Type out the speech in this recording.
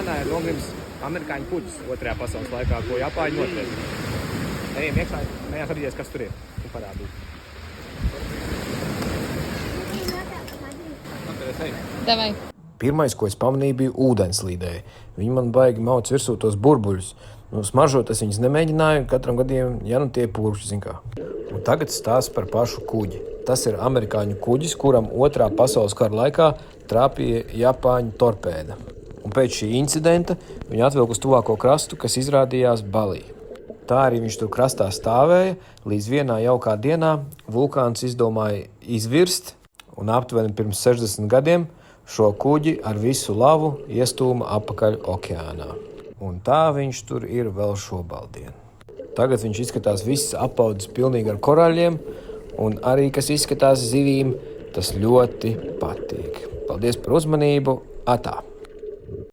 okeānā ir nogrims amerikāņu kuģis 2. pasaules laikā, ko Japāņi notriec. Ejam iekšā, mējās redzēs, kas tur ir. Un parādīt. Davai. Pirmais, ko es pamanīju, bija ūdenslīdēji. Viņi man baigi mauc virsū tos burbuļus. Smaržot es viņus nemēģināju, katram gadījumam, ja nu tie purkšķi, zin kā. Un tagad stāsts par pašu kuģi. Tas ir amerikāņu kuģis, kuram 2. pasaules kara laikā trāpīja Japāņu torpēda. Un pēc šī incidenta viņu atvilka uz tuvāko krastu, kas izrādījās Balī. Tā arī viņš tur krastā stāvēja, līdz vienā jaukā dienā vulkāns izdomāja izvirst, un aptuveni pirms 60 gadiem šo kuģi ar visu lavu iestūma apakaļ okeānā. Un tā viņš tur ir vēl šobaldien. Tagad viņš izskatās viss apaudzis pilnīgi ar koraļiem, un arī, kas izskatās zivīm, tas ļoti patīk. Paldies par uzmanību! Atā!